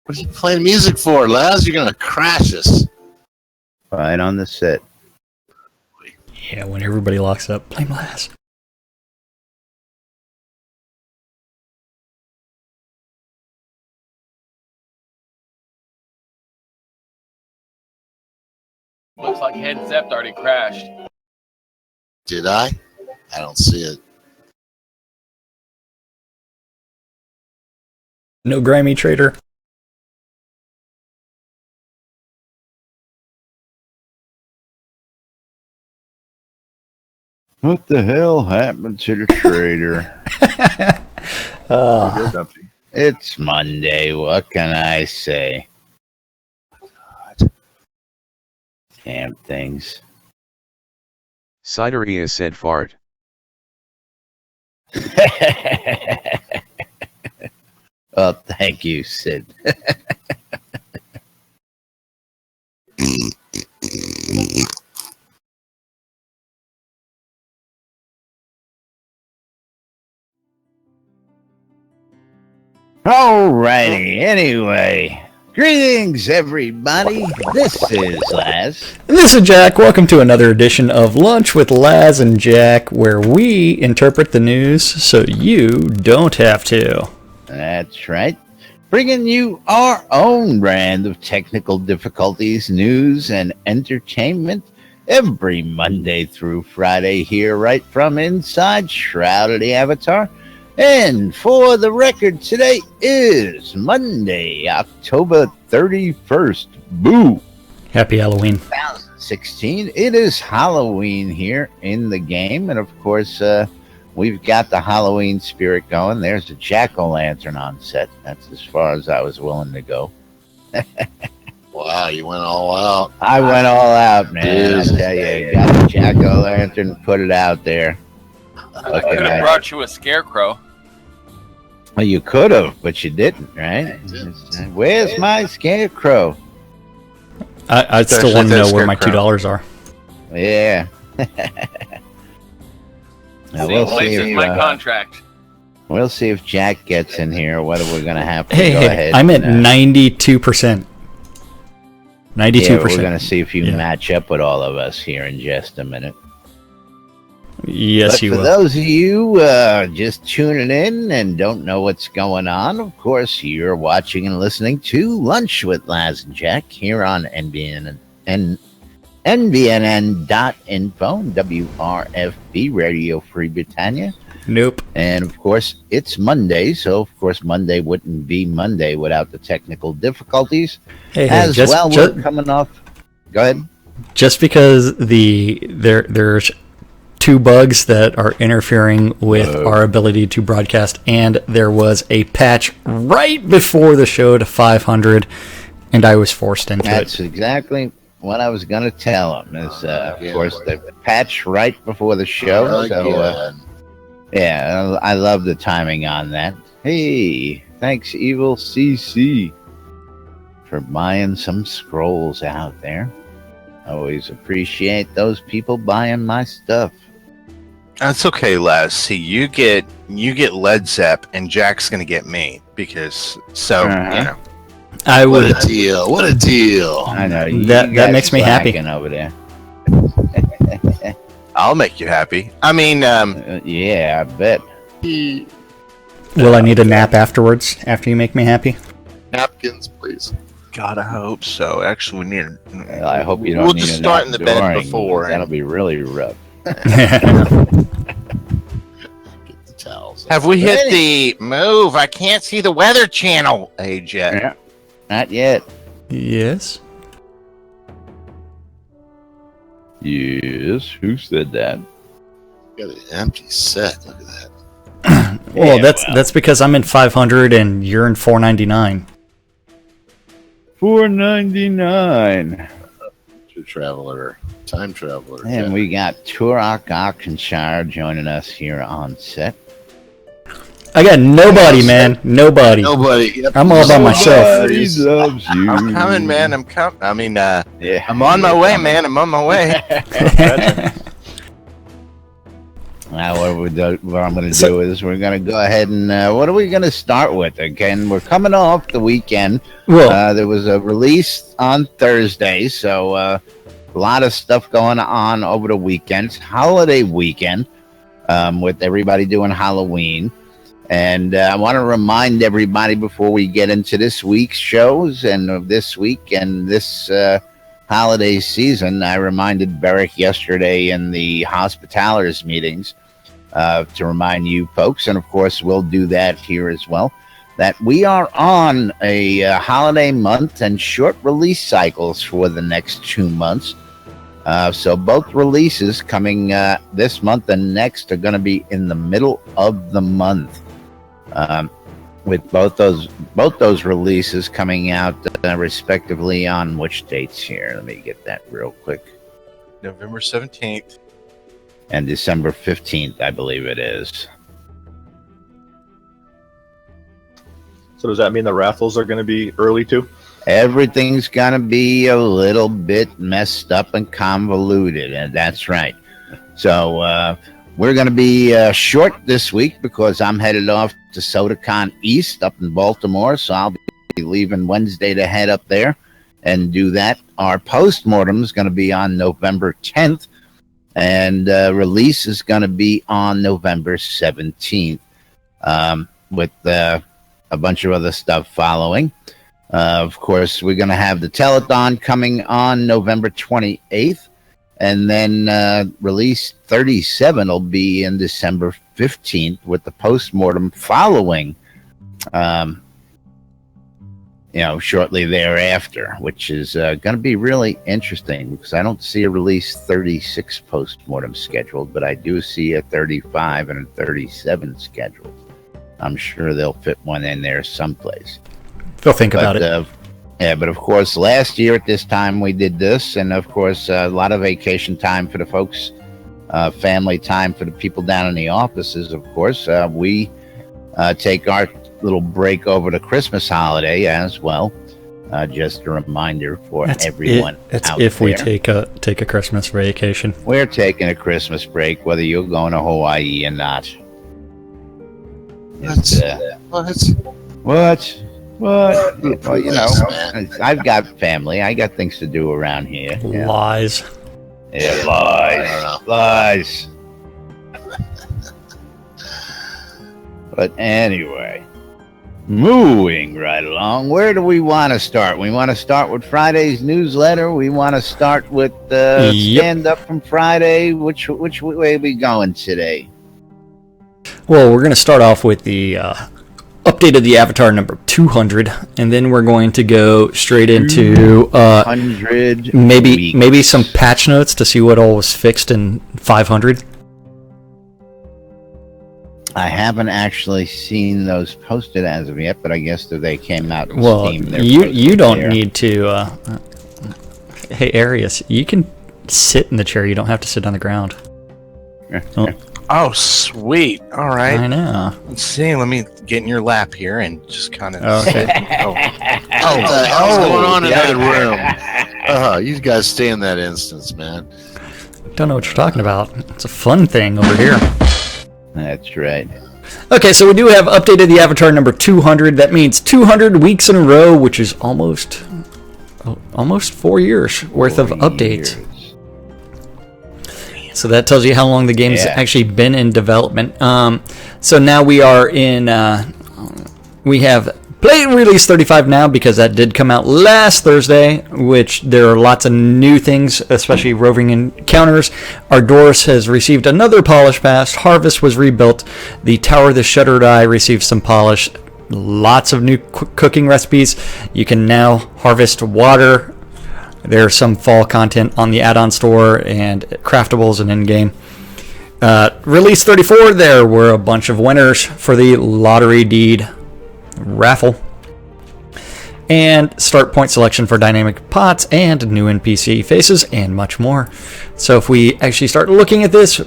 What are you playing music for, Laz? You're gonna crash us. Right on the set. Yeah, when everybody locks up, blame Laz. Looks like Head Zept already crashed. Did I? I don't see it. No Grammy Trader. What the hell happened to the trader? It's Monday. What can I say? Damn things. Sideria said fart. Oh, thank you, Sid. Alrighty, anyway. Greetings, everybody. This is Laz. And this is Jack. Welcome to another edition of Lunch with Laz and Jack, where we interpret the news so you don't have to. That's right. Bringing you our own brand of technical difficulties, news, and entertainment every Monday through Friday here right from inside Shroud of the Avatar. And for the record, today is Monday, October 31st. Boo! Happy Halloween. 2016. It is Halloween here in the game. And of course, we've got the Halloween spirit going. There's a jack-o'-lantern on set. That's as far as I was willing to go. Wow, you went all out. I went all out, man. I tell you, got the jack-o'-lantern, put it out there. I could have brought you a scarecrow. Well, you could have, but you didn't, right? Where's my scarecrow? I'd still want to know where my $2 are. Yeah. Now, we'll see if, my contract. We'll see if Jack gets in here, whether we're going to have to Hey, go ahead. I'm at 92%. 92%. Yeah, we're going to see if you match up with all of us here in just a minute. Yes, but you for will. those of you just tuning in and don't know what's going on, of course, you're watching and listening to Lunch with Laz and Jack here on NBN and NBNN.info, WRFB, Radio Free Britannia. Nope. And, of course, it's Monday, so, of course, Monday wouldn't be Monday without the technical difficulties. Hey, we're coming off... Go ahead. Just because there's two bugs that are interfering with our ability to broadcast, and there was a patch right before the show to 500, and I was forced into it. That's exactly what I was going to tell him. Is of course the patch right before the show. So yeah, I love the timing on that. Hey, thanks Evil CC for buying some scrolls out there. Always appreciate those people buying my stuff. That's okay, Les. See, you get Led Zepp, and Jack's gonna get me because you know. What a deal! What a deal! I know that makes me happy over there. I'll make you happy. I mean, yeah, I bet. Will I need a nap afterwards? After you make me happy? Napkins, please. God, I hope so. Actually, we need. Well, I hope you don't. We'll need just a start nap in the bed during, before. That'll be really rough. Get the towels. Have we hit the move? I can't see the Weather Channel age yet. Yeah, not yet. Yes. Yes. Who said that? Got an empty set. Look at that. Well, that's because I'm in 500 and you're in 499. $4.99. Time traveler. And we got Turok Arkansas joining us here on set. I got nobody, man. Nobody. Yep. I'm all by myself. Nobody loves you. I'm coming, man. I'm coming. I mean, yeah, I'm on my way, man. I'm on my way. what I'm going to do is we're going to go ahead and what are we going to start with? Again, we're coming off the weekend. Well, there was a release on Thursday, so a lot of stuff going on over the weekend. It's holiday weekend with everybody doing Halloween. And I want to remind everybody before we get into this week's shows and of this week and this holiday season, I reminded Beric yesterday in the hospitalers meetings to remind you folks, and of course we'll do that here as well, that we are on a holiday month and short release cycles for the next 2 months. So both releases coming this month and next are going to be in the middle of the month. With both those releases coming out respectively on which dates here? Let me get that real quick. November 17th. And December 15th, I believe it is. So does that mean the raffles are going to be early too? Everything's going to be a little bit messed up and convoluted, and that's right. So we're going to be short this week because I'm headed off to SodaCon East up in Baltimore, so I'll be leaving Wednesday to head up there and do that. Our postmortem is going to be on November 10th, and release is going to be on November 17th, with a bunch of other stuff following. Of course, we're going to have the telethon coming on November 28th. And then release 37 will be in December 15th with the postmortem following, shortly thereafter, which is going to be really interesting because I don't see a release 36 postmortem scheduled, but I do see a 35 and a 37 scheduled. I'm sure they'll fit one in there someplace. They'll think about it. Yeah, but of course, last year at this time we did this, and of course, a lot of vacation time for the folks, family time for the people down in the offices. Of course, we take our little break over the Christmas holiday as well. Just a reminder for everyone. That's out if there. we take a Christmas vacation. We're taking a Christmas break, whether you're going to Hawaii or not. What? Well, I've got family. I got things to do around here. Yeah. Lies. Yeah, lies. But anyway, moving right along, where do we want to start? We want to start with Friday's newsletter. We want to start with Stand Up from Friday. Which way are we going today? Well, we're going to start off with the update of the Avatar number 200, and then we're going to go straight into 100 maybe some patch notes to see what all was fixed in 500. I haven't actually seen those posted as of yet, but I guess that they came out in Well, Steam. you don't need to. Hey, Arius, you can sit in the chair. You don't have to sit on the ground. Oh, sweet. All right. I know. Let's see. Let me get in your lap here and just kind of. Okay. What the hell's going on in that room? You guys stay in that instance, man. Don't know what you're talking about. It's a fun thing over here. That's right. Okay, so we do have updated the Avatar number 200. That means 200 weeks in a row, which is almost 4 years worth of updates. So that tells you how long the game's actually been in development. So now we are in. We have Play Release 35 now because that did come out last Thursday, which there are lots of new things, especially roving encounters. Ardoris has received another polish pass. Harvest was rebuilt. The Tower of the Shuttered Eye received some polish. Lots of new cooking recipes. You can now harvest water. There's some fall content on the add-on store and craftables and in-game. Release 34, there were a bunch of winners for the Lottery Deed raffle. And start point selection for dynamic pots and new NPC faces and much more. So if we actually start looking at this,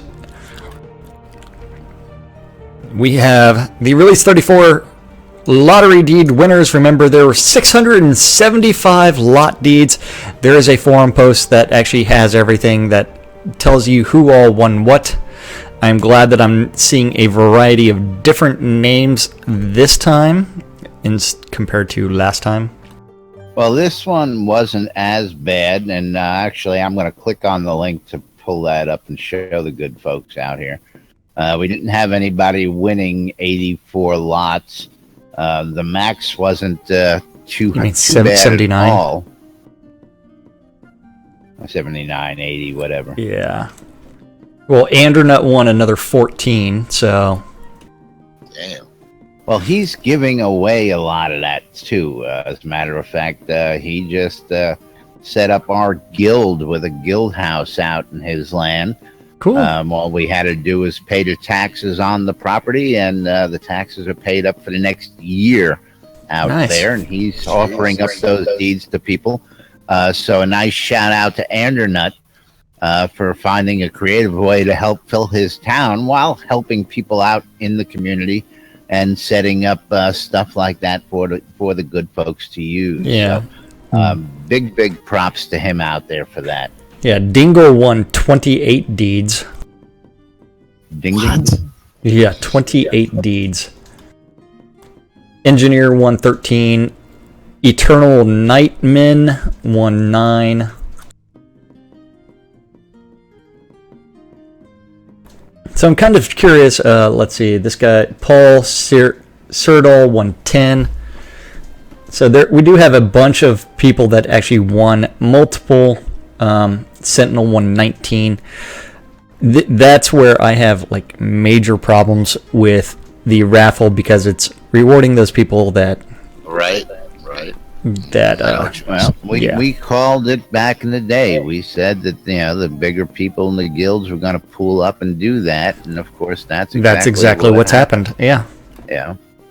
we have the Release 34 Lottery Deed winners. Remember, there were 675 lot deeds. There is a forum post that actually has everything that tells you who all won what. I'm glad that I'm seeing a variety of different names this time compared to last time. Well, this one wasn't as bad, and actually, I'm going to click on the link to pull that up and show the good folks out here. We didn't have anybody winning 84 lots. The max wasn't too bad 79? at all. 79, 80, whatever. Yeah. Well, Andernut won another 14, so... Damn. Well, he's giving away a lot of that, too. As a matter of fact, he just set up our guild with a guild house out in his land. Cool. All we had to do was pay the taxes on the property, and the taxes are paid up for the next year out there, and he's offering up those deeds to people. So a nice shout out to Andernut for finding a creative way to help fill his town while helping people out in the community and setting up stuff like that for the good folks to use. Yeah. So, big props to him out there for that. Yeah, Dingle won 28 deeds. Dingle? Yeah, 28 deeds. Engineer won 13. Eternal Nightmen won 9. So I'm kind of curious. Let's see. This guy, Paul Sirdal, won 10. So we do have a bunch of people that actually won multiple. Sentinel won 19. That's where I have like major problems with the raffle because it's rewarding those people that. Right. Well, we called it back in the day. We said that the bigger people in the guilds were going to pool up and do that, and of course that's exactly what's happened. Yeah.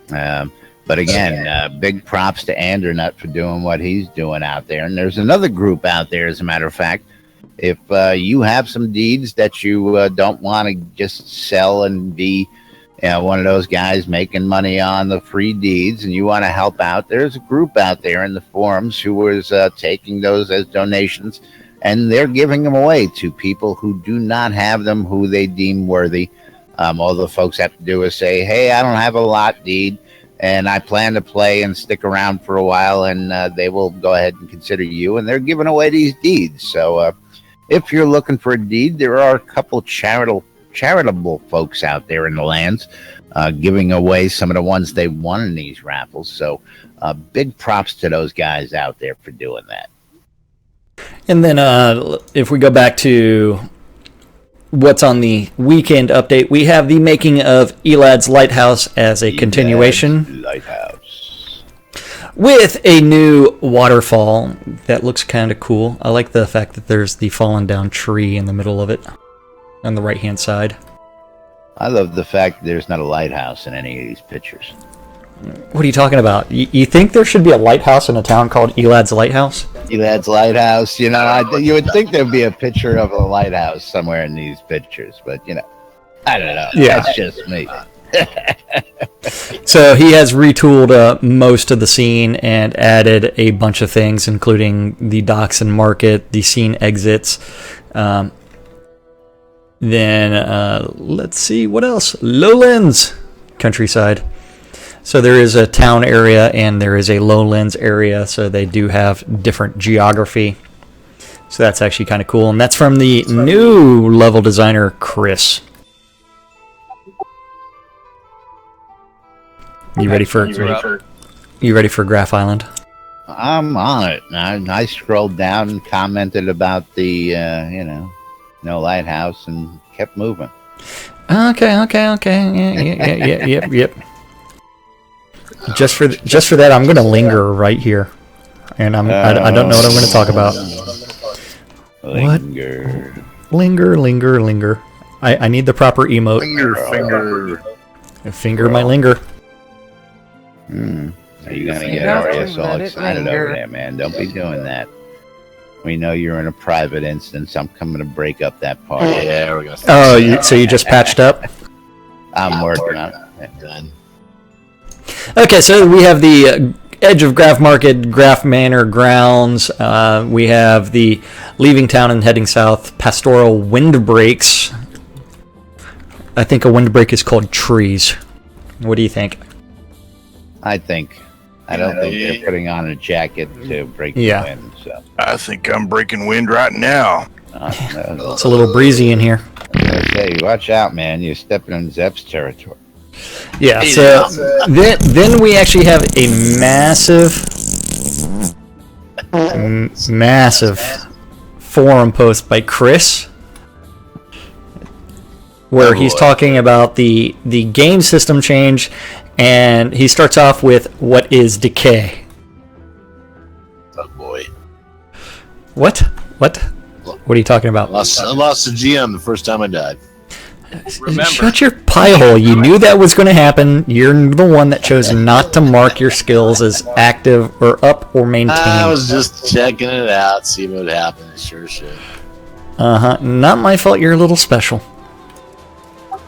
But again, big props to Andernut for doing what he's doing out there. And there's another group out there, as a matter of fact. If you have some deeds that you don't want to just sell and be one of those guys making money on the free deeds and you want to help out, there's a group out there in the forums who is taking those as donations, and they're giving them away to people who do not have them, who they deem worthy. All the folks have to do is say, hey, I don't have a lot deed, and I plan to play and stick around for a while, and they will go ahead and consider you, and they're giving away these deeds. So if you're looking for a deed, there are a couple charitable folks out there in the lands giving away some of the ones they won in these raffles. So big props to those guys out there for doing that. And then if we go back to what's on the weekend update, we have the making of Elad's Lighthouse as a continuation. Lighthouse. With a new waterfall that looks kind of cool. I like the fact that there's the fallen down tree in the middle of it on the right-hand side. I love the fact that there's not a lighthouse in any of these pictures. What are you talking about? You think there should be a lighthouse in a town called Elad's Lighthouse? Elad's Lighthouse, you would think there'd be a picture of a lighthouse somewhere in these pictures, but I don't know. Yeah. That's just me. So he has retooled most of the scene and added a bunch of things, including the docks and market, the scene exits. Then let's see what else. Lowlands countryside. So there is a town area and there is a lowlands area, so they do have different geography. So that's actually kind of cool, and that's from the new level designer Chris. You ready for Graph Island? I'm on it. I scrolled down and commented about the no lighthouse and kept moving. Okay. Yep. Just for that, I'm going to linger right here, and I don't know what I'm going to talk about. Linger. What? Linger. I need the proper emote. Finger my linger. Are you gonna get RS all excited over there, man? Don't be doing that. We know you're in a private instance. I'm coming to break up that part. Yeah, we're gonna. Oh, so you just patched up? I'm working on it. Done. Okay, so we have the edge of Graph Market, Graph Manor grounds. We have the leaving town and heading south, pastoral windbreaks. I think a windbreak is called trees. What do you think? I don't think they're putting on a jacket to break the wind. So. I think I'm breaking wind right now. It's a little breezy in here. Okay, watch out, man. You're stepping in Zepp's territory. Yeah, so then we actually have a massive forum post by Chris where he's talking about the game system change, and he starts off with what is decay. Oh boy. What are you talking about? I lost the GM the first time I died. Remember. Shut your pie hole. You knew that was going to happen. You're the one that chose not to mark your skills as active or up or maintained. I was just checking it out, see what happened. Sure should. Not my fault. You're a little special.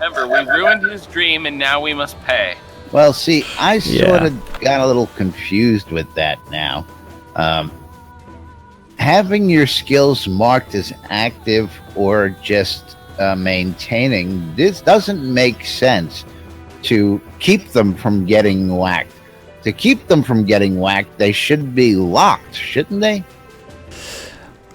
Remember, we ruined his dream, and now we must pay. Well, see, I sort of got a little confused with that now. Having your skills marked as active or just maintaining, this doesn't make sense to keep them from getting whacked. To keep them from getting whacked, they should be locked, shouldn't they?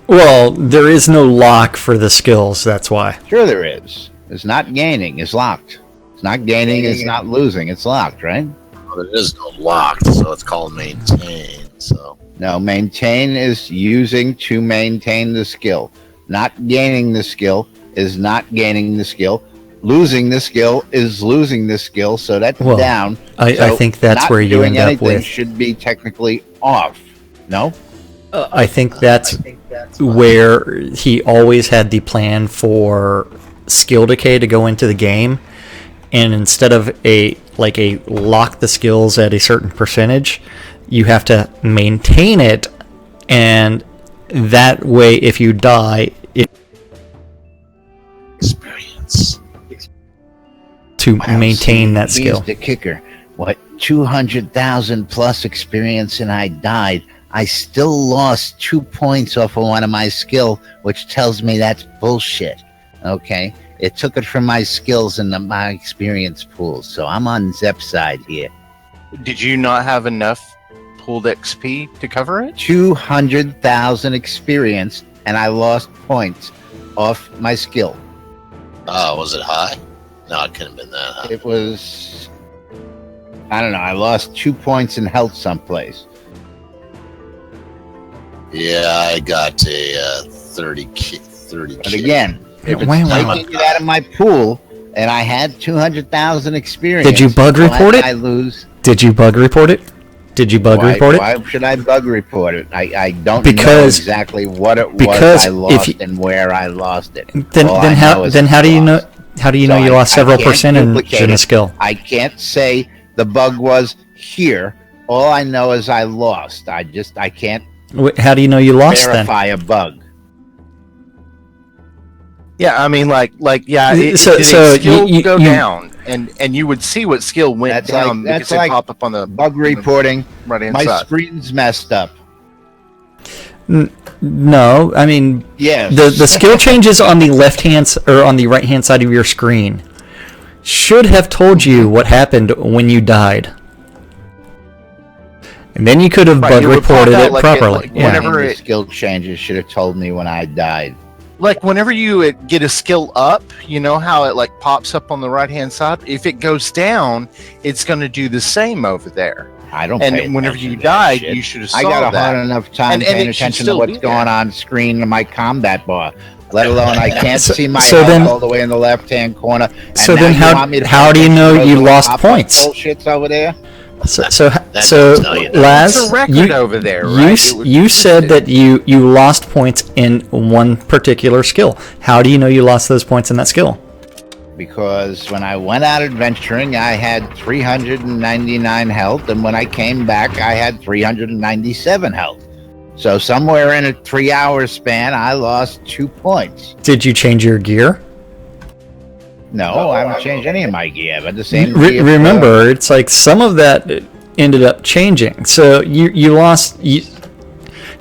Well, there is no lock for the skills, that's why. Sure there is. It's not gaining, it's locked. It's not gaining, it's not losing, it's locked, right? Well, there is no locked, so it's called maintain. So no, maintain is using to maintain the skill. Not gaining the skill is not gaining the skill. Losing the skill is losing the skill, so that's down. I think that's where you end up with. Should be technically off. No? I think that's where he always had the plan for skill decay to go into the game, and instead of a lock the skills at a certain percentage, you have to maintain it, and that way if you die experience to maintain that skill. Here's the kicker. What, 200,000 plus experience and I died. I still lost 2 points off of one of my skill, which tells me that's bullshit. Okay? It took it from my skills and my experience pools, so I'm on Zepp's side here. Did you not have enough pooled XP to cover it? 200,000 experience, and I lost points off my skill. Oh, was it high? No, it couldn't have been that high. It was, I don't know, I lost 2 points in health someplace. Yeah, I got a 30 But again, if it's taking it out of my pool, and I had 200,000 experience. Did you bug report it? I lose. Did you bug report it? Did you bug report it? Why should I bug report it? I don't know exactly what it was I lost and where I lost it. Then how do you know? How do you know you lost several percentage in a skill? I can't say the bug was here. All I know is I lost. I can't. How do you know you lost then? Verify a bug. Yeah, I mean, so skill go down, and you would see what skill went down because it pop up on the bug reporting. Right-hand my side. screen's messed up. No, I mean, yes. The skill changes on the left hand or on the right hand side of your screen should have told you what happened when you died, and then you could have bug reported it properly. Whenever the skill changes should have told me when I died. Like whenever you get a skill up, you know how it pops up on the right hand side. If it goes down, it's going to do the same over there. I don't. And whenever you died, you should have saw that. I got a hard enough time paying attention to what's going on screen in my combat bar. Let alone I can't see my health all the way in the left hand corner. So then how do you know you lost points? Bullshit's over there. So Laz, it's a record over there, right? You said that you lost points in one particular skill. How do you know you lost those points in that skill? Because when I went out adventuring, I had 399 health, and when I came back, I had 397 health. So somewhere in a 3-hour span, I lost 2 points. Did you change your gear? No, I haven't changed any of my gear, but the same gear. Remember, it's like some of that ended up changing. So you lost.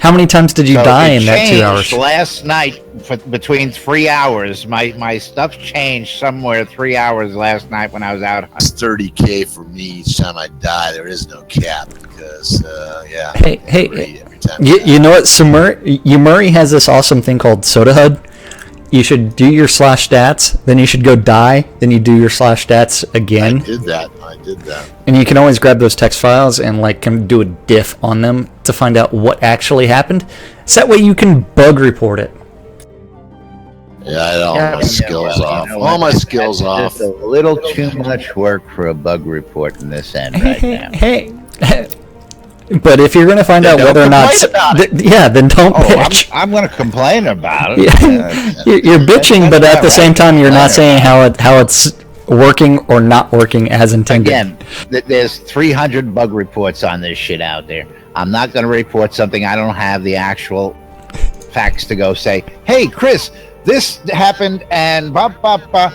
How many times did you So die it in that 2 changed hours? last night between 3 hours. My stuff changed somewhere 3 hours last night when I was out. It's 30K for me each time I die. There is no cap because, yeah. Hey, every time you know what? Murray has this awesome thing called Soda HUD. You should do your /stats, then you should go die, then you do your /stats again. I did that. And you can always grab those text files and like do a diff on them to find out what actually happened. So that way you can bug report it. Yeah, I had all my skills off. All my skills off. Just a little too much work for a bug report in this end right now. Hey. But if you're going to find out don't whether or not, complain about it. yeah, then don't Oh, bitch. I'm going to complain about it. You're bitching, but at the same time, you're not saying how it's working or not working as intended. Again, there's 300 bug reports on this shit out there. I'm not going to report something I don't have the actual facts to go say, hey, Chris, this happened and blah, blah, blah.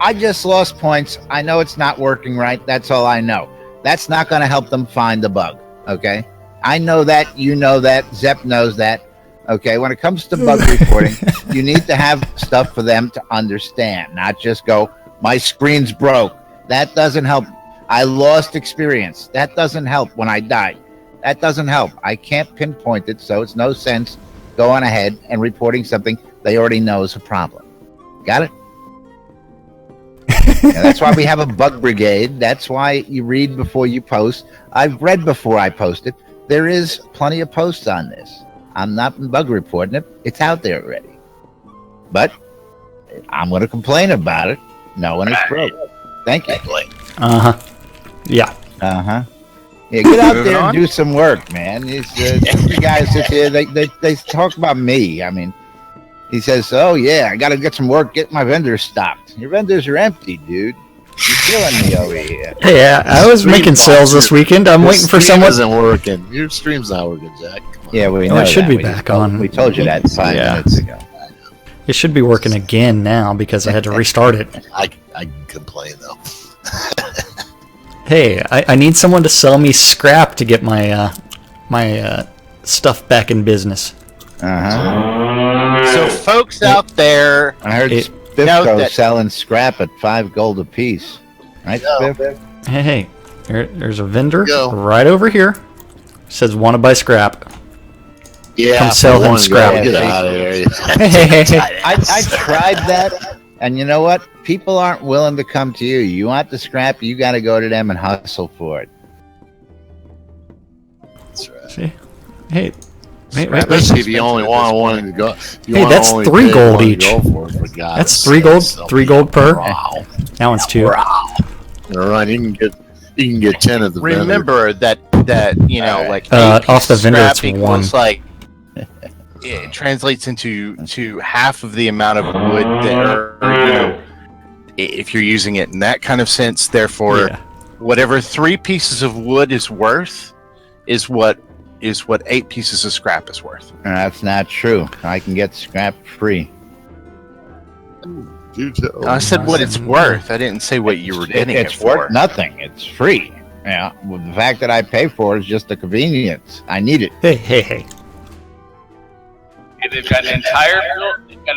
I just lost points. I know it's not working right. That's all I know. That's not going to help them find the bug. Okay? I know that. You know that. Zep knows that. Okay? When it comes to bug reporting, you need to have stuff for them to understand, not just go, my screen's broke. That doesn't help. I lost experience. That doesn't help when I die. That doesn't help. I can't pinpoint it, so it's no sense going ahead and reporting something they already know is a problem. Got it? And that's why we have a bug brigade. That's why you read before you post. I've read before I posted. There is plenty of posts on this. I'm not bug reporting it. It's out there already. But I'm going to complain about it. No one is broke. Thank you. Yeah. Yeah, get out Moving there and on. do some work, man. These guys sit here, they talk about me. I mean, he says, oh, yeah, I got to get some work, get my vendors stocked. Your vendors are empty, dude. You're killing me over here. Hey, I was making sales this weekend. I'm waiting for someone. Isn't working. Your stream's not working, Jack. Come on. Yeah, we know it should that. be We back told- on. We told you that 5 minutes ago. It should be working again now because I had to restart it. I can complain though. Hey, I need someone to sell me scrap to get my stuff back in business. So, folks out there, I heard It- Note Spiffco that- selling scrap at 5 gold apiece. Right, Spiff? Hey, there's a vendor Go. right over here. Says want to buy scrap. Yeah, Come sell him one scrap. guy, Get out of here. I tried that, and you know what? People aren't willing to come to you. You want the scrap, you got to go to them and hustle for it. That's right. See? Hey, wait. Especially if you only want one to go. Hey, that's 3 gold each. For God's That's 3 gold. sakes. 3 gold per. Wow. That one's 2. All right, you can get 10 of the vendor. remember that you know, Alright. like Off the vendor, scrap it's equals 1. like it translates into half of the amount of wood that are, you know, if you're using it in that kind of sense. Therefore, Yeah. whatever 3 pieces of wood is worth is what 8 pieces of scrap is worth. That's not true. I can get scrap free. I said what it's worth. I didn't say what you were getting It's it for. worth nothing. It's free. Yeah, well, the fact that I pay for it is just a convenience. I need it. Hey. They've got an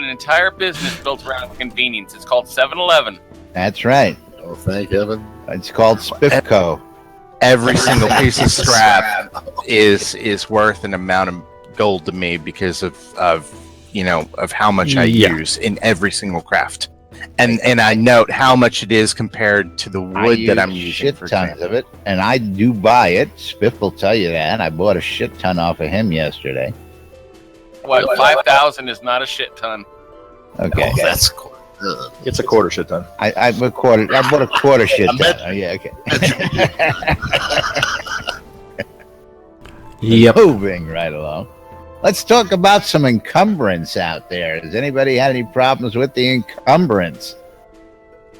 entire business built around convenience. It's called 7-Eleven. That's right. Oh, thank heaven. It's called Spiffco. Every single piece of scrap is worth an amount of gold to me because of you know, of how much I Yeah. use in every single craft, and I note how much it is compared to the I wood that I'm use using. shit For tons example. of it, and I do buy it. Spiff will tell you that. I bought a shit ton off of him yesterday. What, 5,000 is not a shit ton. Okay, Oh, that's cool. It's a quarter shit ton. I bought a quarter shit I ton. bet- Oh, yeah, okay. Yep. Moving right along. Let's talk about some encumbrance out there. Has anybody had any problems with the encumbrance?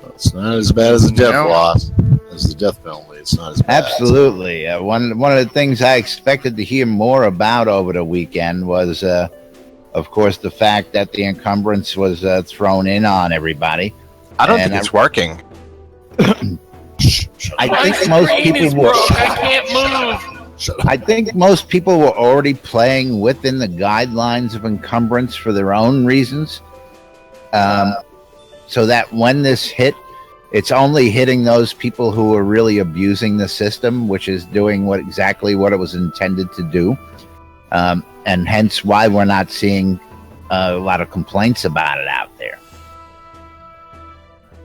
It's not as bad as the death No. loss. As the death penalty, it's not as bad. Absolutely. One of the things I expected to hear more about over the weekend was, of course, the fact that the encumbrance was thrown in on everybody. I don't And think it's working. I My think most screen is people will. broke. I can't move. I think most people were already playing within the guidelines of encumbrance for their own reasons. So that when this hit, it's only hitting those people who are really abusing the system, which is doing exactly what it was intended to do. And hence why we're not seeing a lot of complaints about it out there.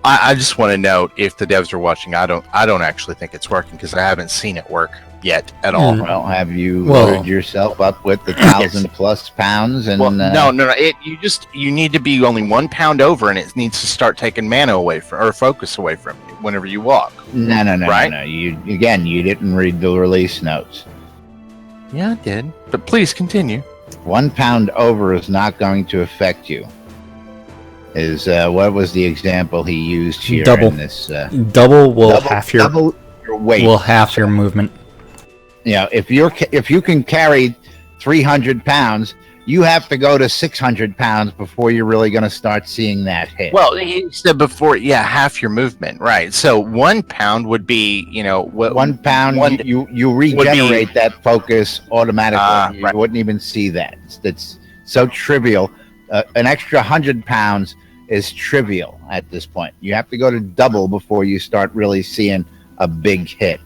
I just want to note, if the devs are watching, I don't actually think it's working because I haven't seen it work yet at all. Well, have you loaded yourself up with the 1,000+ pounds? And no. You need to be only 1 pound over, and it needs to start taking mana away or focus away from you whenever you walk. No. Right? You didn't read the release notes. Yeah, I did. But please continue. 1 pound over is not going to affect you. What was the example he used here? Double. In this, double will half your weight. Will half your movement. If you can carry 300 pounds, you have to go to 600 pounds before you're really going to start seeing that hit. Well, he said before, half your movement, right? So 1 pound would be, 1 pound. You regenerate that focus automatically. You wouldn't even see that. It's so trivial. An extra 100 pounds is trivial at this point. You have to go to double before you start really seeing a big hit.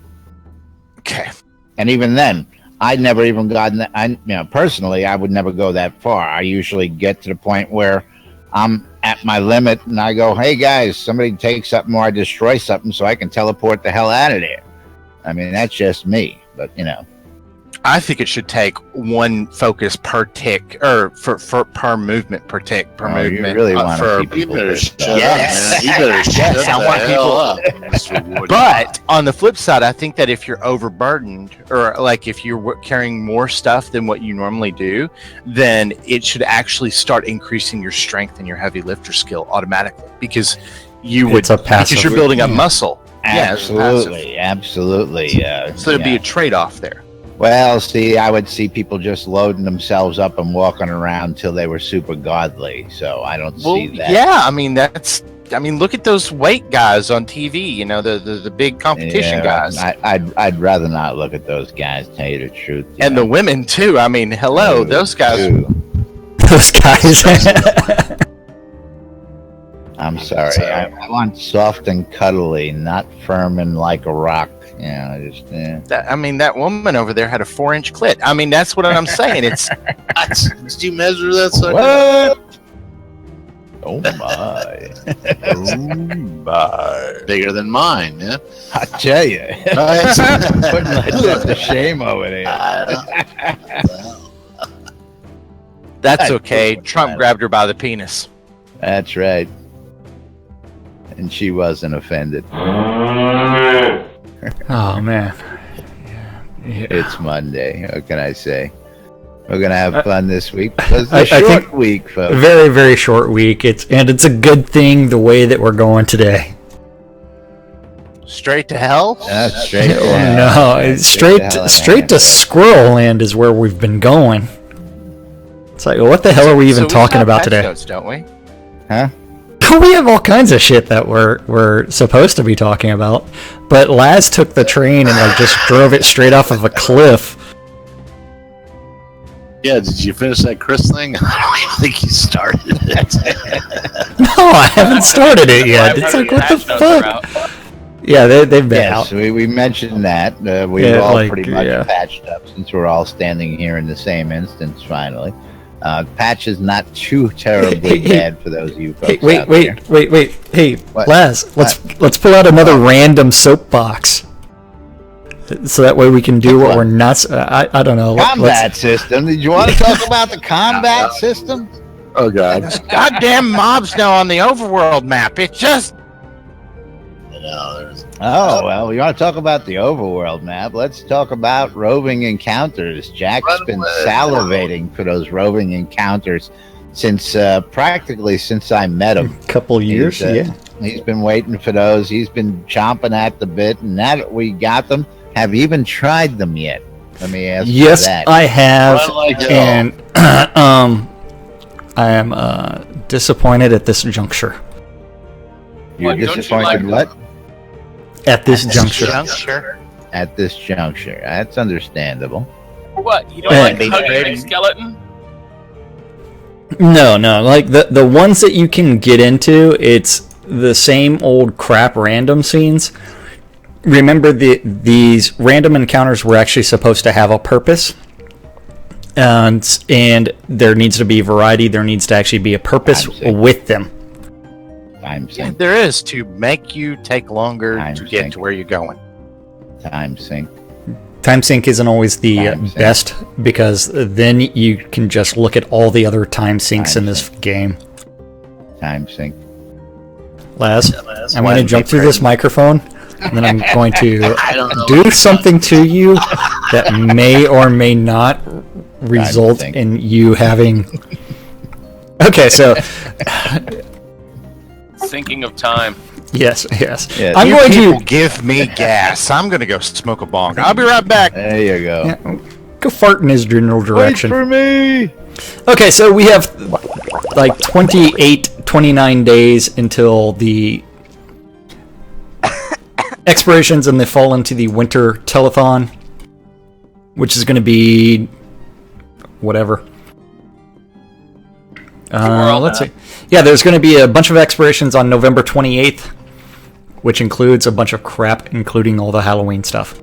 Okay. And even then, I'd never even gotten that. Personally, I would never go that far. I usually get to the point where I'm at my limit and I go, hey guys, somebody take something or I destroy something so I can teleport the hell out of there. I mean, that's just me, but I think it should take 1 focus per tick, or for per movement per tick per movement. You really want to see You people better pissed shut off. up, man. You better shut I want the hell up, Mr. Woody. But on the flip side, I think that if you're overburdened, or like if you're carrying more stuff than what you normally do, then it should actually start increasing your strength and your heavy lifter skill automatically, because because you're building up muscle. Absolutely. So there'd be a trade-off there. Well, see, I would see people just loading themselves up and walking around till they were super godly. So I don't see that. Yeah, I mean, look at those weight guys on TV. The big competition guys. I'd rather not look at those guys. Tell you the truth. And the women too. I mean, hello, those guys. Those guys. I'm sorry. I want soft and cuddly, not firm and like a rock. That woman over there had a 4-inch clit. I mean, that's what I'm saying. It's. Did you measure that? What? Oh my! Oh my! Bigger than mine, man. I tell you, putting myself to shame over there. That's okay. Trump grabbed her by the penis. That's right, and she wasn't offended. Oh man, It's Monday. What can I say? We're gonna have fun this week because it's a short week, folks. Very, very short week. It's a good thing the way that we're going today. Straight to hell? Straight to hell. No, it's straight to Squirrel Land is where we've been going. It's like, what the hell are we even talking about today? Notes, don't we? Huh? We have all kinds of shit that we're supposed to be talking about, but Laz took the train and just drove it straight off of a cliff. Yeah, did you finish that Chris thing? I don't even think you started it. No, I haven't started it yet. It's like, what the fuck? Yeah, they've been out. We mentioned that. We've all pretty much patched up since we're all standing here in the same instance, finally. Patch is not too terribly bad for those of you folks wait. Hey, what? Laz, let's pull out another random soapbox. So that way we can do what we're not. I don't know. Combat system. Did you want to talk about the combat system? Oh god. There's goddamn mobs now on the overworld map. It's just. Oh, well, we want to talk about the overworld map. Let's talk about roving encounters. Jack's been salivating for those roving encounters practically since I met him. Couple years, yeah. He's been waiting for those. He's been chomping at the bit, and now that we got them, have you even tried them yet? Let me ask you that. Yes, I have, and I am disappointed at this juncture. You're disappointed what? At this juncture. at this juncture. That's understandable. What? You don't Yeah, like they hugging a trade- skeleton? No. Like the ones that you can get into, it's the same old crap random scenes. Remember, these random encounters were actually supposed to have a purpose, and there needs to be variety. There needs to actually be a purpose with them. Time Yeah, sink. there is to make you take longer Time to get sink. to where you're going. Time sink. Time sync isn't always the Time sync. best, because then you can just look at all the other time syncs Time in this game. Time sink. Laz, I'm Why going to did jump they through this trade? microphone, and then I'm going to I don't know. do something to you that may or may not result sync. in you having. Okay, so Sinking of time. yes. Yeah, I'm You going people to give me gas. I'm going to go smoke a bong. I'll be right back. There you go. yeah, go fart in his general direction. Wait for me. Okay, so we have like 29 days until the expirations, and they fall into the winter telethon, which is going to be whatever. Let's see. Yeah, there's going to be a bunch of expirations on November 28th, which includes a bunch of crap, including all the Halloween stuff.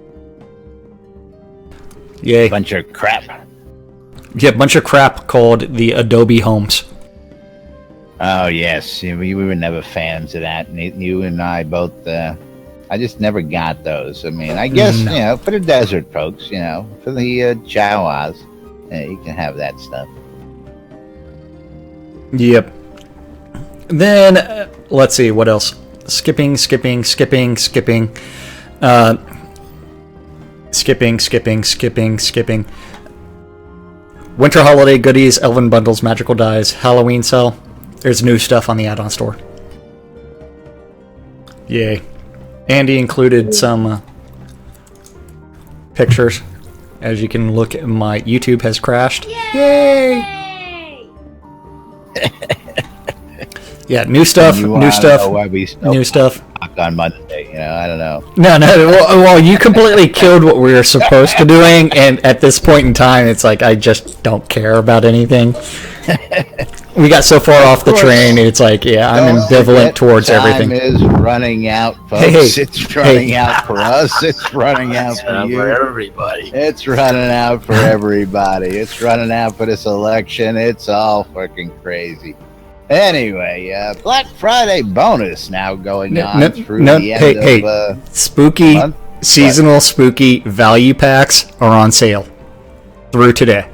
Yay. Bunch of crap. Yeah, a bunch of crap called the Adobe Homes. Oh yes, we were never fans of that. You and I both. I just never got those. I mean, I guess No. for the desert folks, for the Jawas, you can have that stuff. Yep. Then, let's see, what else? Skipping. Skipping. Winter holiday goodies, elven bundles, magical dyes, Halloween sale. There's new stuff on the add-on store. Yay. Andy included some pictures. As you can look, my YouTube has crashed. Yay! Yeah, new stuff, You new wanna stuff, know why we new stuff. stopped on Monday? I don't know. No. Well, you completely killed what we were supposed to doing, and at this point in time, it's like I just don't care about anything. We got so far off the train, it's like, yeah, I'm Don't ambivalent forget, towards everything. Time is running out, folks. Hey, It's running out for us. It's running out for For you. everybody. It's running out for everybody. It's running out for this election. It's all fucking crazy. Anyway, Black Friday bonus now going on through the end of Spooky, month. seasonal spooky value packs are on sale through today.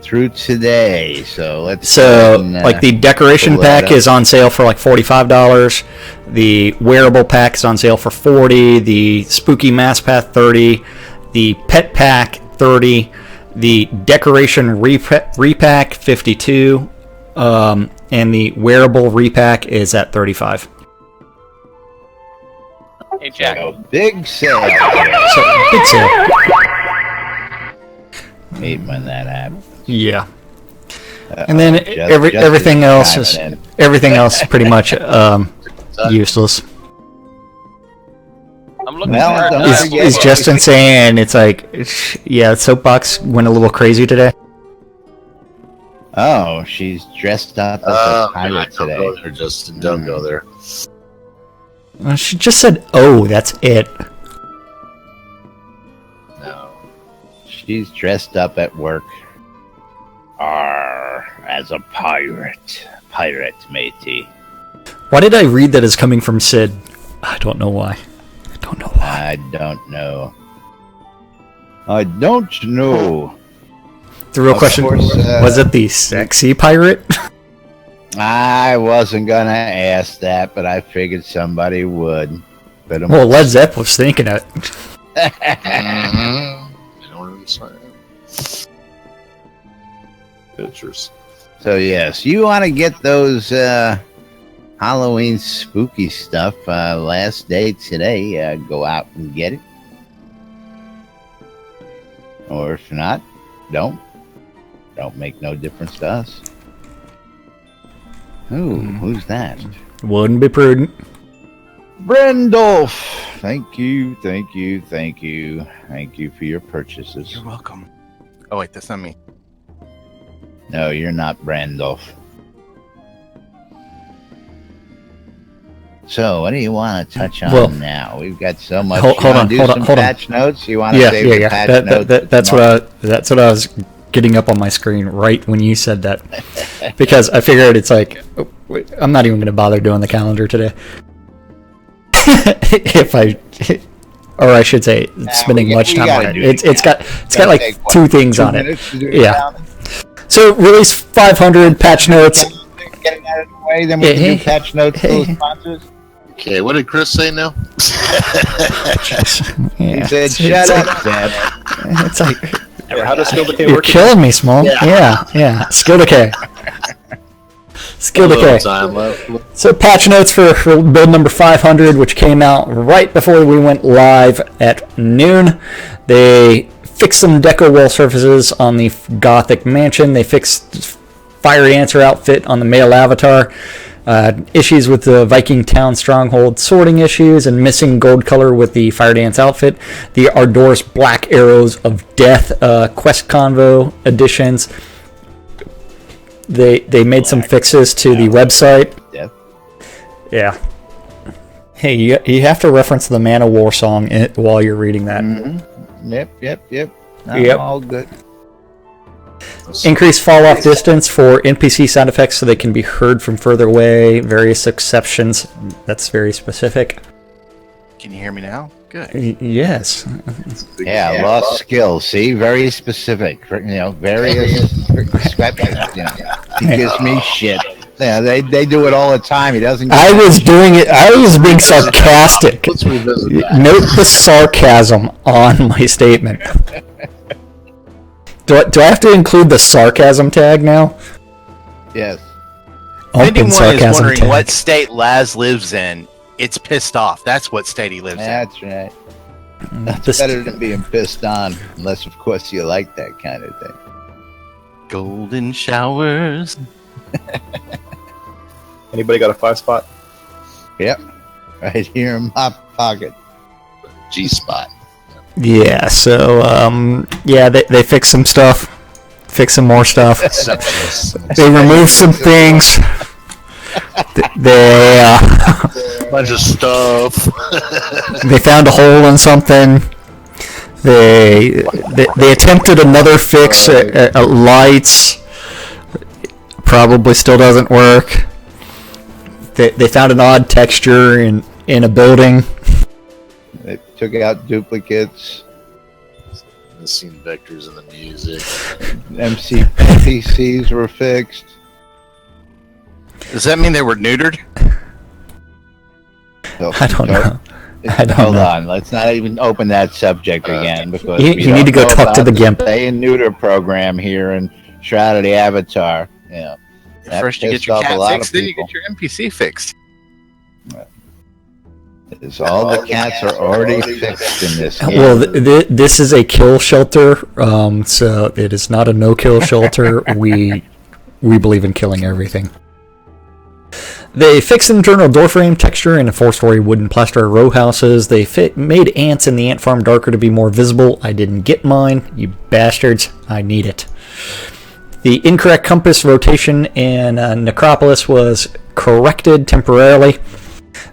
Through today. So let's So, go and, like the decoration pull that pack up. is on sale for like $45. The wearable pack is on sale for $40. The spooky mask pack $30. The pet pack $30. The decoration repack $52. And the wearable repack is at $35. Hey, Jack. a big sale. So big sale. Hate when that happens. Yeah. And then Just everything else is chiming in. everything else pretty much useless. I'm looking Well, for don't Is forget- is Justin saying it's like, yeah, Soapbox went a little crazy today? Oh, she's dressed up as a pirate Don't today. go there, Justin. Don't go there. She just said, "Oh, that's it." No. She's dressed up at work. As a pirate. Pirate, matey. Why did I read that as coming from Sid? I don't know why. I don't know why. I don't know. I don't know. The real Of question course, was it the sexy pirate? I wasn't gonna ask that, but I figured somebody would. But Well, Led Zepp was thinking it. I don't understand. Pictures. So yes, you want to get those Halloween spooky stuff. Last day today. Go out and get it. Or if not, don't. Don't make no difference to us. Ooh, who's that? Wouldn't be prudent. Brendolf. Thank you for your purchases. You're welcome. Oh wait, that's not me. No, you're not Brandolph. So, what do you want to touch on now? We've got so much. Hold on. Patch notes. You want to Yeah. the patch notes? That's what I was getting up on my screen right when you said that, because I figured it's like I'm not even going to bother doing the calendar today. Or I should say, spending much time on it. It's got like 2 things on it. Yeah. So release 500 patch notes. Getting out of the way, then we can do patch notes for the sponsors. Okay, what did Chris say now? He said, "Shut up, Dad." It's like, How does skill decay you're work? killing me, Small. Yeah. Skill decay. Skill decay. Time left. So patch notes for build number 500, which came out right before we went live at noon. They fixed some deco wall surfaces on the Gothic mansion. They fixed Fire Dancer outfit on the male avatar. Issues with the Viking Town Stronghold sorting issues and missing gold color with the Fire Dance outfit. The Ardor's Black Arrows of Death quest convo additions. They made some fixes to the website. Yeah. Hey, you have to reference the Man of War song while you're reading that. Mm-hmm. Yep. Yep. All good. Increase fall-off distance for NPC sound effects so they can be heard from further away. Various exceptions. That's very specific. Can you hear me now? Good. Yes. Yeah, lost skill. See, very specific. Various exceptions. He gives me shit. Yeah, they do it all the time. He doesn't. I was doing it. I was being sarcastic. Let's revisit that. Note the sarcasm on my statement. Do I have to include the sarcasm tag now? Yes. If anyone is sarcasm wondering tag. what state Laz lives in, it's pissed off. That's what state he lives That's right. That's This- better than being pissed on, unless, of course, you like that kind of thing. in. Golden showers. Anybody got a 5 spot? Yep. Right here in my pocket. G-spot. Yeah. So they fixed some stuff. Fixed some more stuff. They removed some things. They Bunch of stuff. they found a hole in something. They attempted another fix at lights. Probably still doesn't work. They found an odd texture in a building. They took out duplicates. Missing vectors in the music. NPCs were fixed. Does that mean they were neutered? So, I don't know. I don't Hold know. on, let's not even open that subject again because You we need to don't go know talk to about the GIMP. Spay and neuter program here in Shroud of the Avatar. Yeah, that First you get pissed your off a cat lot fixed, of then you people. get your NPC fixed. It's all the cats are already fixed in this game. Well, this is a kill shelter, so it is not a no-kill shelter. We believe in killing everything. They fixed internal doorframe texture in a 4-story wooden plaster row houses. They made ants in the ant farm darker to be more visible. I didn't get mine, you bastards. I need it. The incorrect compass rotation in Necropolis was corrected temporarily.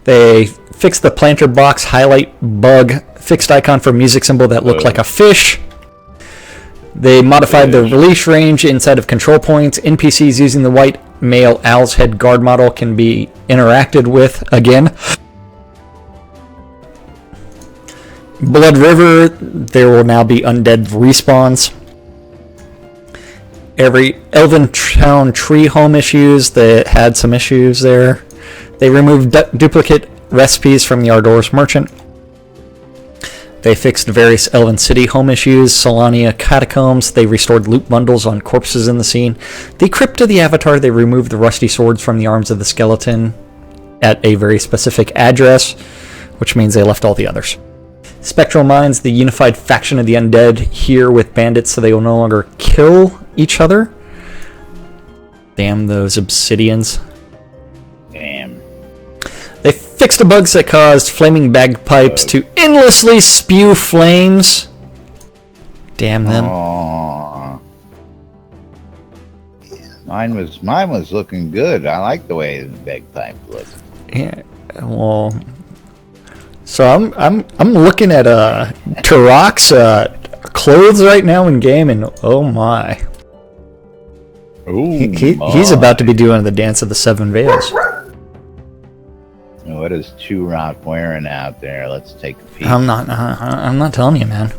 They fixed the planter box highlight bug, fixed icon for music symbol that looked like a fish. They modified the release range inside of control points. NPCs using the white male owl's head guard model can be interacted with again. Blood River, there will now be undead respawns. Every Elven Town tree home issues that had some issues there. They removed duplicate recipes from the Ardor's merchant. They fixed various Elven City home issues, Solania catacombs. They restored loot bundles on corpses in the scene. The Crypt of the Avatar, they removed the rusty swords from the arms of the skeleton at a very specific address, which means they left all the others. Spectral Mines, the unified faction of the undead here with bandits so they will no longer kill each other. Damn those obsidians. Damn. They fixed the bugs that caused flaming bagpipes to endlessly spew flames. Damn them. Aw. Mine was looking good. I like the way the bagpipe looked. Yeah. Well. So I'm looking at Turok's clothes right now in game, and oh my. Ooh, He's about to be doing the dance of the seven veils. What is Turok wearing out there? Let's take a peek. I'm not telling you, man.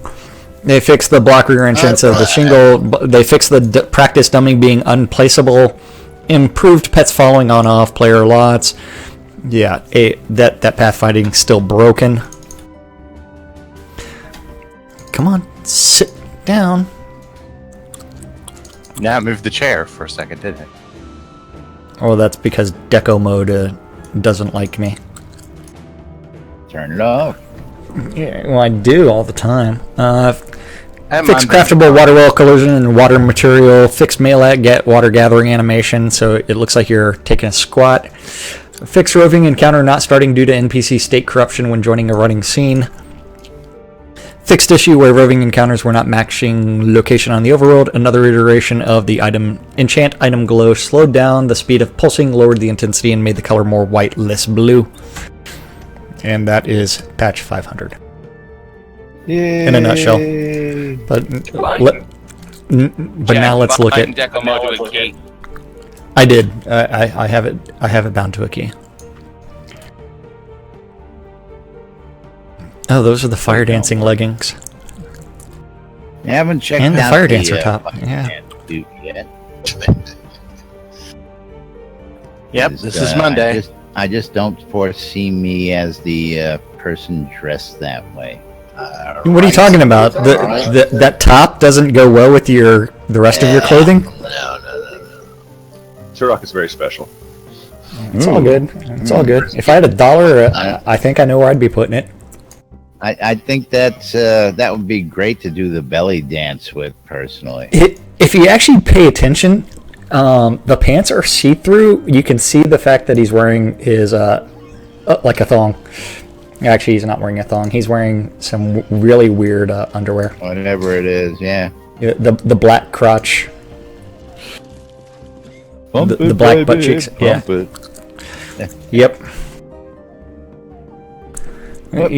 They fixed the block rear entrance of the shingle. They fixed the practice dummy being unplaceable. Improved pets falling on off player lots. Yeah, that pathfinding's still broken. Come on, sit down. Now move the chair for a second, didn't it? Oh, that's because Deco mode doesn't like me. Turn it off. Yeah, well, I do all the time. Fix I'm craftable water well collision and water material. Fix water gathering animation so it looks like you're taking a squat. Fix roving encounter not starting due to NPC state corruption when joining a running scene. Fixed issue where roving encounters were not matching location on the overworld. Another iteration of the enchant item glow slowed down the speed of pulsing, lowered the intensity, and made the color more white, less blue. And that is patch 500. Yay. In a nutshell. But now let's look at. Deco mode to a key. I did. I have it bound to a key. Oh, those are the fire dancing leggings. You haven't checked And the out fire dancer top. Yeah. Dude yet. Yep, this is Monday. I just don't foresee me as the person dressed that way. What are you talking about? That top doesn't go well with the rest of your clothing? No. Turok is very special. It's all good. It's all good. If I had $1, I think I know where I'd be putting it. I think that would be great to do the belly dance with, personally. If you actually pay attention, the pants are see-through. You can see the fact that he's wearing his like a thong. Actually, he's not wearing a thong. He's wearing some really weird underwear. Whatever it is, yeah. The black crotch. The black butt cheeks. Yeah. Yep.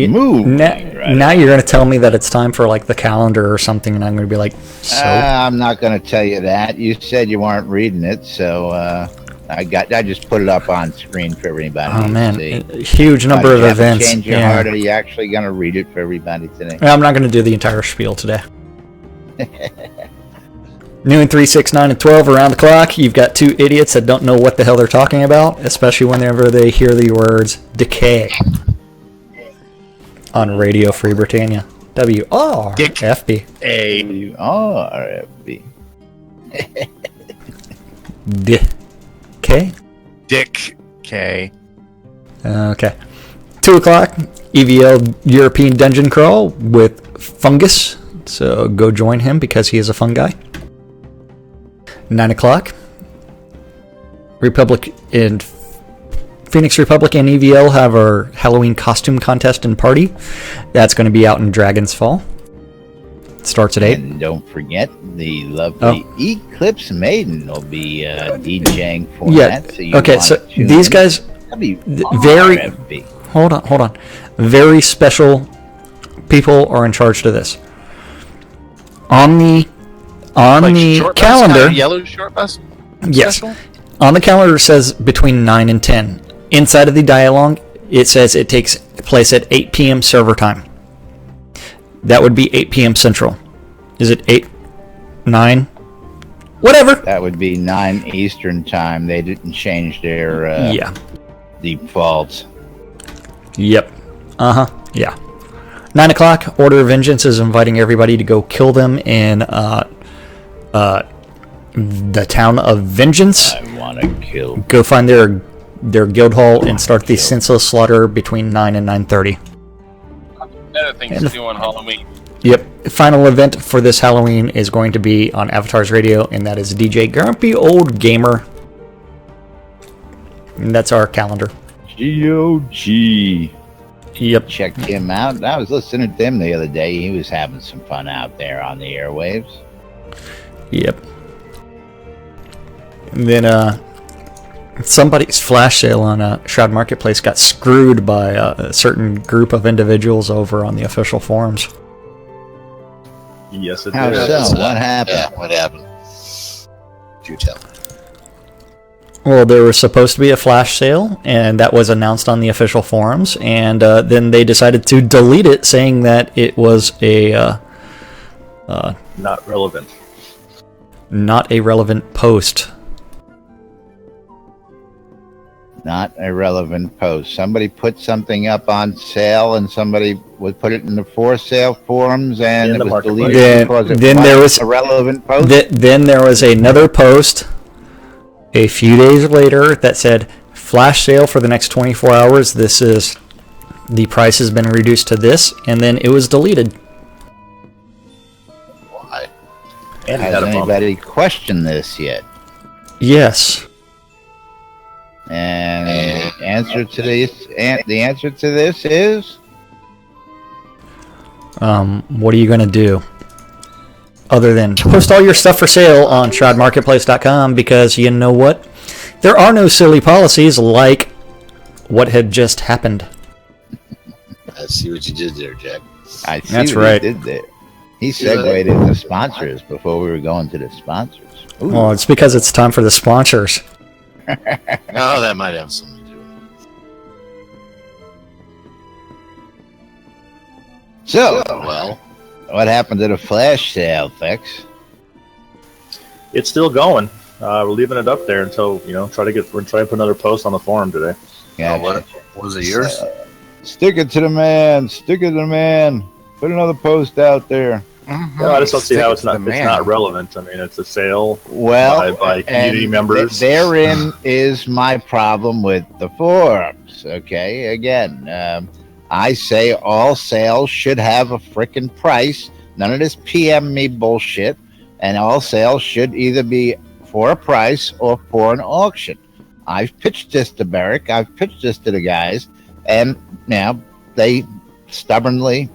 Move. Now you're going to tell me that it's time for like the calendar or something, and I'm going to be like, so? I'm not going to tell you that. You said you weren't reading it, so I just put it up on screen for everybody. Oh man, to see. a huge number of events. Change your heart. Are you actually going to read it for everybody today? I'm not going to do the entire spiel today. Noon, 3, 6, 9, and 12 around the clock. You've got two idiots that don't know what the hell they're talking about, especially whenever they hear the words decay on Radio Free Britannia. WRFB. WRFB. Decay? Dick K. Okay. 2 o'clock, EVL European Dungeon Crawl with Fungus. So go join him because he is a fun guy. 9 o'clock, Republic and Phoenix Republic and EVL have our Halloween costume contest and party. That's going to be out in Dragon's Fall. It starts at 8. And don't forget, the lovely Eclipse Maiden will be DJing for that. So okay, so these guys, very... Hold on. Very special people are in charge of this. On the calendar, yellow short bus. yes. Special? On the calendar it says between 9 and 10. Inside of the dialogue, it says it takes place at 8 p.m. server time. That would be 8 p.m. Central. Is it 8? 9? Whatever. That would be 9 Eastern time. They didn't change their defaults. Yep. Yeah. 9 o'clock, Order of Vengeance is inviting everybody to go kill them in the town of Vengeance. I want to kill. Go find their guild hall and start the senseless slaughter between 9 and 9:30. Better things to do on Halloween. Yep. Final event for this Halloween is going to be on Avatar's Radio, and that is DJ Grumpy Old Gamer. And that's our calendar. GOG. Yep. Check him out. I was listening to him the other day. He was having some fun out there on the airwaves. Yep. And then somebody's flash sale on Shroud Marketplace got screwed by a certain group of individuals over on the official forums. Yes, it How did. so? What happened? Yeah, what happened? Do tell. Well, there was supposed to be a flash sale, and that was announced on the official forums, and then they decided to delete it, saying that it was a Not relevant. not a relevant post. Not a relevant post. Somebody put something up on sale, and somebody would put it in the for sale forums, and In it the was marketplace. deleted because it Then there was a relevant post. Then there was another post a few days later that said, flash sale for the next 24 hours. The price has been reduced to this, and then it was deleted. Why? And Has had a bump. anybody questioned this yet? Yes. And the answer to this is What are you going to do? Other than post all your stuff for sale on shroudmarketplace.com, because you know what? There are no silly policies like what had just happened. I see what you did there, Jack. I see That's what right. he did there. He segued into sponsors before we were going to the sponsors. Ooh. Well, it's because it's time for the sponsors. Oh, that might have something to do with it. So, Well, what happened to the flash sale, Fix? It's still going. We're leaving it up there until we're trying to put another post on the forum today. Gotcha. what was it yours? Stick it to the man. Stick it to the man. Put another post out there. No, I just don't see how it's not relevant. I mean, it's a sale Well, by community and members. Therein is my problem with the forums. Okay, again, I say all sales should have a frickin' price. None of this PM me bullshit. And all sales should either be for a price or for an auction. I've pitched this to Barrick. I've pitched this to the guys. And now they stubbornly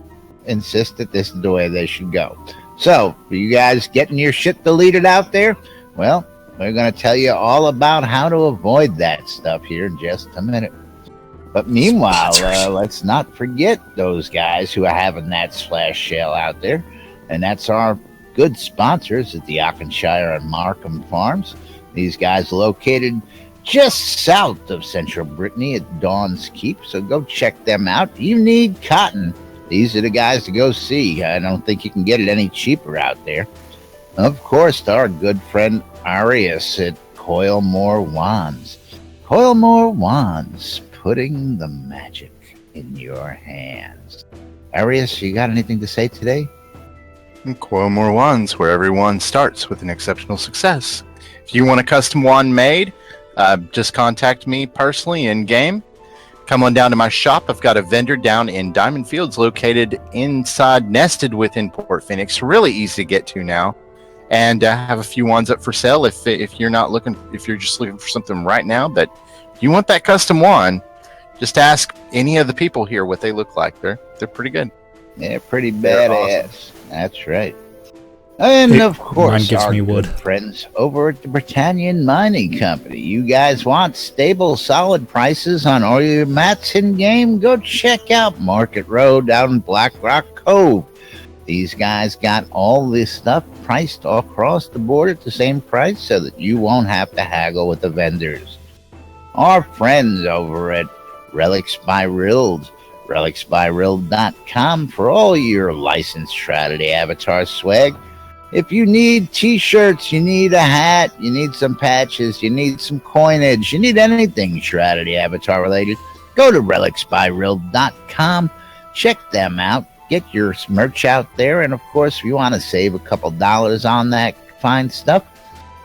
insist that this is the way they should go. So, for you guys getting your shit deleted out there, well, we're going to tell you all about how to avoid that stuff here in just a minute. But meanwhile, let's not forget those guys who are having that flash sale out there. And that's our good sponsors at the Auchenshire and Markham Farms. These guys are located just south of central Brittany at Dawn's Keep. So go check them out. You need cotton. These are the guys to go see. I don't think you can get it any cheaper out there. Of course, our good friend Arius at Coilmore Wands. Coilmore Wands, putting the magic in your hands. Arius, you got anything to say today? Coilmore Wands, where everyone starts with an exceptional success. If you want a custom wand made, just contact me personally in game. Come on down to my shop. I've got a vendor down in Diamond Fields, located nested within Port Phoenix. Really easy to get to now, and I have a few wands up for sale. If you're just looking for something right now, but if you want that custom wand, just ask any of the people here what they look like. They're pretty good. They're pretty They're badass. awesome. That's right. And Hey, of mine course, gives our me good wood. friends over at the Britannian Mining Company. You guys want stable, solid prices on all your mats in game? Go check out Market Road down in Black Rock Cove. These guys got all this stuff priced all across the board at the same price so that you won't have to haggle with the vendors. Our friends over at Relics by Rild, relicsbyrild.com for all your licensed Shroud Avatar swag. If you need t-shirts, you need a hat, you need some patches, you need some coinage, you need anything Shroud Avatar related, go to relicsbyrild.com, check them out, get your merch out there, and of course, if you want to save a couple dollars on that fine stuff,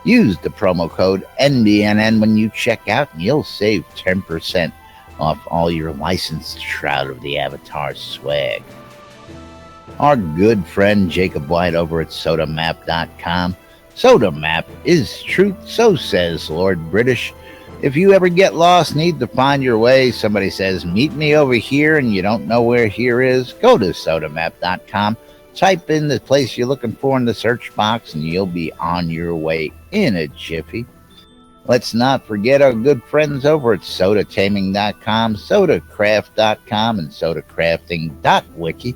use the promo code NBNN when you check out, and you'll save 10% off all your licensed Shroud of the Avatar swag. Our good friend Jacob White over at sodamap.com. Sodamap is truth, so says Lord British. If you ever get lost, need to find your way, somebody says, meet me over here, and you don't know where here is, go to sodamap.com, type in the place you're looking for in the search box, and you'll be on your way in a jiffy. Let's not forget our good friends over at sodataming.com, sodacraft.com, and sodacrafting.wiki.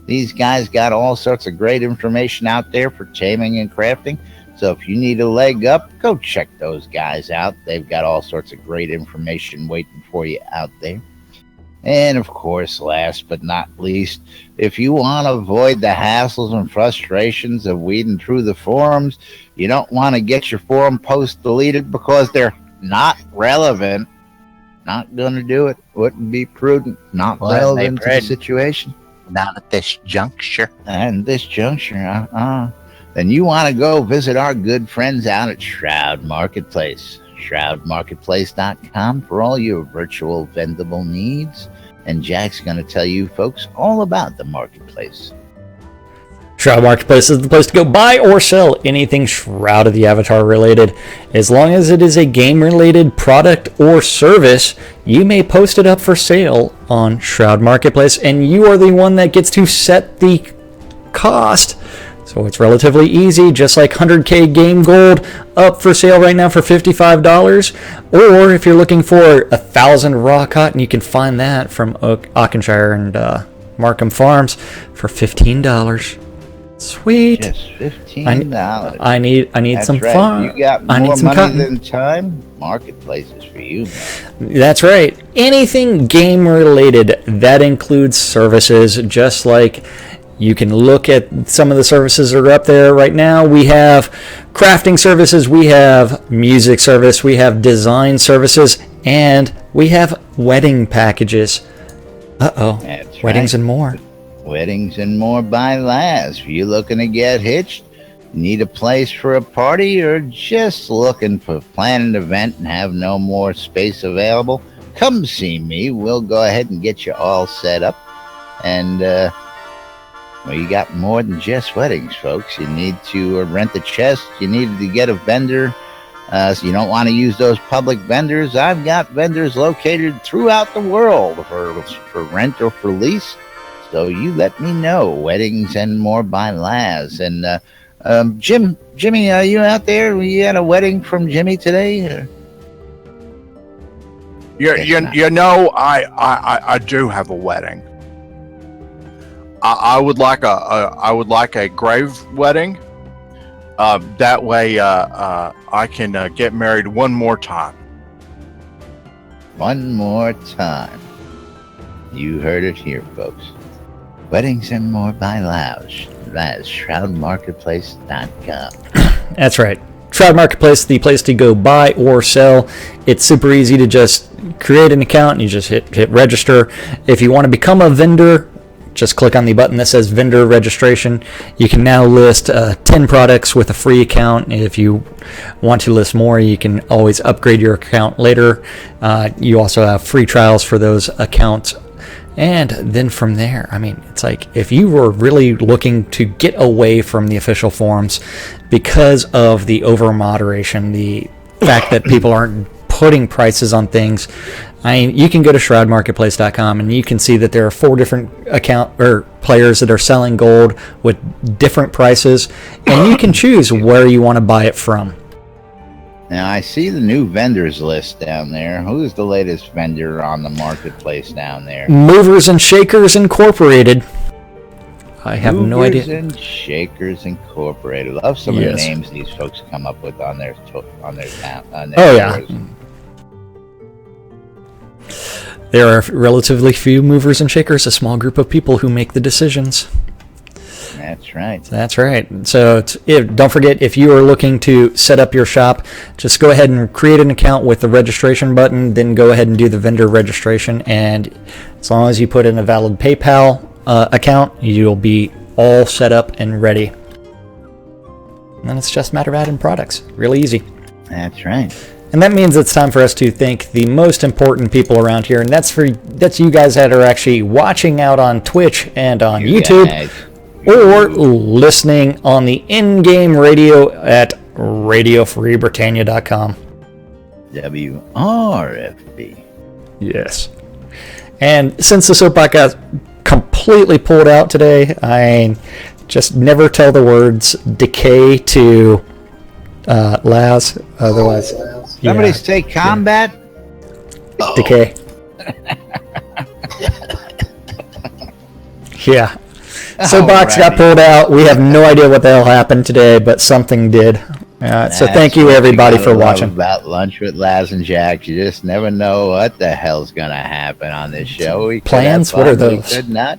These guys got all sorts of great information out there for taming and crafting. So if you need a leg up, go check those guys out. They've got all sorts of great information waiting for you out there. And of course, last but not least, if you want to avoid the hassles and frustrations of weeding through the forums, you don't want to get your forum posts deleted because they're not relevant. Not going to do it. Wouldn't be prudent. Not relevant to the situation. Not at this juncture. And this juncture, then you want to go visit our good friends out at Shroud Marketplace. ShroudMarketplace.com for all your virtual vendable needs. And Jack's going to tell you folks all about the marketplace. Shroud Marketplace is the place to go buy or sell anything Shroud of the Avatar related. As long as it is a game related product or service, you may post it up for sale on Shroud Marketplace, and you are the one that gets to set the cost. So it's relatively easy, just like 100k game gold up for sale right now for $55. Or if you're looking for 1,000 raw cotton, you can find that from Auchenshire and Markham Farms for $15. Sweet. Just $15. I need That's some right. farm. You got I more need some money cotton. than time. Marketplace is for you, man. That's right. Anything game related, that includes services, just like you can look at some of the services that are up there right now. We have crafting services, we have music service, we have design services, and we have wedding packages. That's Weddings right. and more. Weddings and more by Laz. Are you looking to get hitched? Need a place for a party, or just looking for plan an event and have no more space available? Come see me. We'll go ahead and get you all set up. And well, you got more than just weddings, folks. You need to rent a chest. You need to get a vendor. So you don't want to use those public vendors. I've got vendors located throughout the world for rent or for lease. So you let me know. Weddings and more by Laz. And Jimmy, are you out there? You had a wedding from Jimmy today? You know, I do have a wedding. I would like a grave wedding. That way, I can get married one more time. One more time. You heard it here, folks. Weddings and more by Laz. ShroudMarketplace.com. That's right. Shroud Marketplace, the place to go buy or sell. It's super easy to just create an account and you just hit register. If you want to become a vendor, just click on the button that says vendor registration. You can now list 10 products with a free account. If you want to list more, you can always upgrade your account later. You also have free trials for those accounts. And then from there, I mean, it's like if you were really looking to get away from the official forums because of the over moderation, the fact that people aren't putting prices on things, I mean, you can go to shroudmarketplace.com and you can see that there are 4 different players that are selling gold with different prices, and you can choose where you want to buy it from. Now, I see the new vendors list down there. Who's the latest vendor on the marketplace down there? Movers and Shakers Incorporated. I have no idea. Movers and Shakers Incorporated. Love some of the names these folks come up with on their town. Oh, yeah. There are relatively few movers and shakers, a small group of people who make the decisions. That's right. That's right. So don't forget, if you are looking to set up your shop, just go ahead and create an account with the registration button, then go ahead and do the vendor registration. And as long as you put in a valid PayPal account, you'll be all set up and ready. And then it's just a matter of adding products. Really easy. That's right. And that means it's time for us to thank the most important people around here, and that's you guys that are actually watching out on Twitch and on YouTube, or listening on the in-game radio at radiofreebritannia.com. WRFB. Yes. And since the soapbox got completely pulled out today, I just never tell the words decay to Laz. Otherwise, Somebody say combat. Decay. Yeah. Soapbox got pulled out. We have no idea what the hell happened today, but something did. So thank you everybody for watching. About Lunch with Laz and Jack. You just never know what the hell's going to happen on this show. We Plans? What are those? We could not.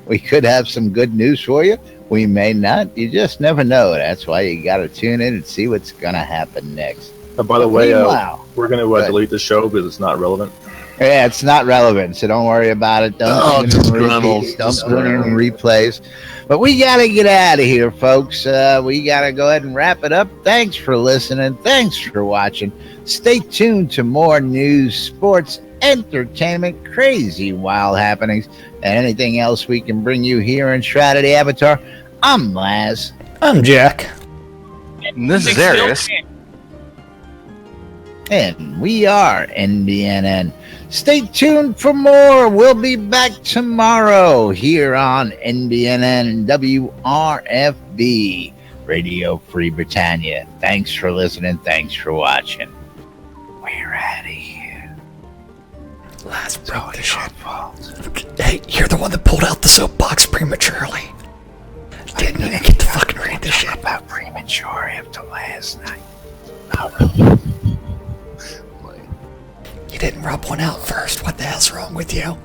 We could have some good news for you. We may not. You just never know. That's why you got to tune in and see what's going to happen next. By the way, Meanwhile, we're going to delete the show because it's not relevant. yeah, it's not relevant, so don't worry about it. Don't tune in repeats, don't tune in replays. But we got to get out of here, folks. We got to go ahead and wrap it up. Thanks for listening. Thanks for watching. Stay tuned to more news, sports, entertainment, crazy, wild happenings, and anything else we can bring you here in Shroud of the Avatar. I'm Laz. I'm Jack. And this is Arius. And we are NBNN. Stay tuned for more. We'll be back tomorrow here on NBNN and WRFB, Radio Free Britannia. Thanks for listening. Thanks for watching. We're out of here. Last broke the shit. Hey, you're the one that pulled out the soapbox prematurely. Didn't even get to fucking read the shit about premature after last night. You didn't rub one out first. What the hell's wrong with you?